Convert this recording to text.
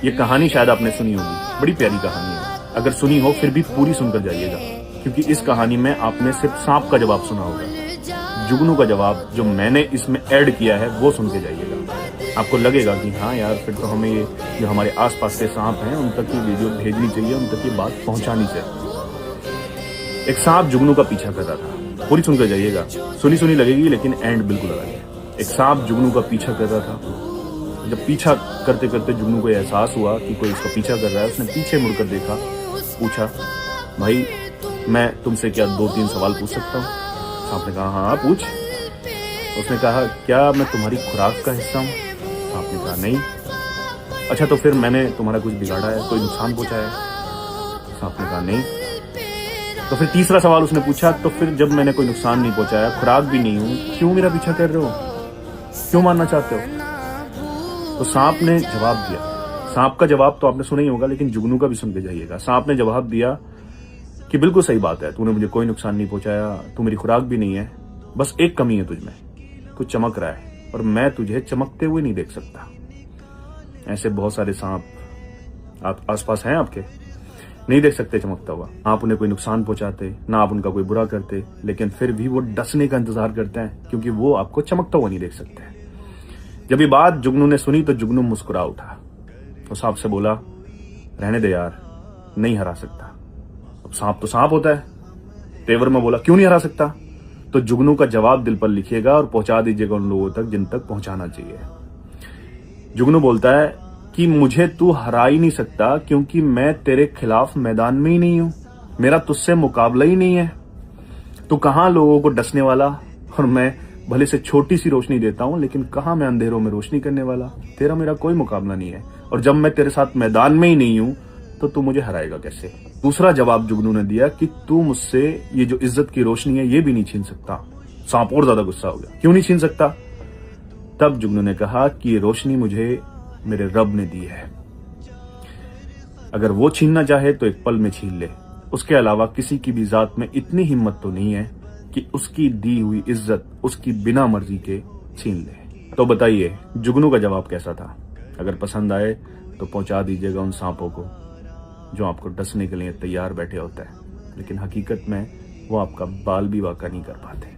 ये कहानी शायद आपने सुनी होगी, बड़ी प्यारी कहानी है। अगर सुनी हो फिर भी पूरी सुनकर जाइएगा, क्योंकि इस कहानी में आपने सिर्फ सांप का जवाब सुना होगा। जुगनू का जवाब जो मैंने इसमें ऐड किया है वो सुन के जाइएगा। आपको लगेगा कि हाँ यार, फिर तो हमें ये जो हमारे आसपास के सांप हैं उन तक ये वीडियो भेजनी चाहिए, उन तक ये बात पहुंचानी चाहिए। एक सांप जुगनू का पीछा कर रहा था, पूरी सुनकर जाइएगा, सुनी सुनी लगेगी लेकिन एंड बिल्कुल अलग है। एक सांप जुगनू का पीछा कर रहा था। जब पीछा करते करते जुगनू को एहसास हुआ कि कोई उसका पीछा कर रहा है, उसने पीछे मुड़कर देखा, पूछा, भाई मैं तुमसे क्या 2-3 सवाल पूछ सकता हूँ? सांप ने कहा, हाँ पूछ। उसने कहा, क्या मैं तुम्हारी खुराक का हिस्सा हूँ? सांप ने कहा, नहीं। अच्छा तो फिर मैंने तुम्हारा कुछ बिगाड़ा है, कोई नुकसान पहुंचाया है? सांप ने कहा, नहीं। तो फिर तीसरा सवाल उसने पूछा, तो फिर जब मैंने कोई नुकसान नहीं पहुंचाया, खुराक भी नहीं हूं, क्यों मेरा पीछा कर रहे हो? क्यों मारना चाहते हो? तो सांप ने जवाब दिया। सांप का जवाब तो आपने सुना ही होगा, लेकिन जुगनू का भी सुन के जाइएगा। सांप ने जवाब दिया कि बिल्कुल सही बात है, तूने मुझे कोई नुकसान नहीं पहुंचाया, तू मेरी खुराक भी नहीं है, बस एक कमी है तुझमें, तू चमक रहा है और मैं तुझे चमकते हुए नहीं देख सकता। ऐसे बहुत सारे सांप आप आसपास हैं, आपके नहीं देख सकते चमकता हुआ। आप उन्हें कोई नुकसान पहुंचाते ना, आप उनका कोई बुरा करते, लेकिन फिर भी वो डसने का इंतजार करते हैं, क्योंकि वो आपको चमकता हुआ नहीं देख सकते। जब ये बात जुगनू ने सुनी तो जुगनू मुस्कुरा उठा। तो सांप से बोला, रहने दे यार, नहीं हरा सकता। अब सांप तो सांप होता है। तेवर में बोला, क्यों नहीं हरा सकता? तो जुगनू का जवाब दिल पर लिखिएगा और पहुंचा दीजिएगा उन लोगों तक जिन तक पहुंचाना चाहिए। जुगनू बोलता है कि मुझे तू हरा ही नहीं सकता, क्योंकि मैं तेरे खिलाफ मैदान में ही नहीं हूं, मेरा तुझसे मुकाबला ही नहीं है। तू कहां लोगों को डसने वाला, और मैं भले से छोटी सी रोशनी देता हूं, लेकिन कहां मैं अंधेरों में रोशनी करने वाला। तेरा मेरा कोई मुकाबला नहीं है, और जब मैं तेरे साथ मैदान में ही नहीं हूं तो तू मुझे हराएगा कैसे? दूसरा जवाब जुगनू ने दिया कि तू मुझसे ये जो इज्जत की रोशनी है ये भी नहीं छीन सकता। सांप और ज्यादा गुस्सा हो गया, क्यों नहीं छीन सकता? तब जुगनू ने कहा कि ये रोशनी मुझे मेरे रब ने दी है, अगर वो छीनना चाहे तो एक पल में छीन ले। उसके अलावा किसी की भी जात में इतनी हिम्मत तो नहीं है कि उसकी दी हुई इज्जत उसकी बिना मर्जी के छीन ले। तो बताइए जुगनू का जवाब कैसा था? अगर पसंद आए तो पहुंचा दीजिएगा उन सांपों को जो आपको डसने के लिए तैयार बैठे होता है, लेकिन हकीकत में वो आपका बाल भी वाका नहीं कर पाते।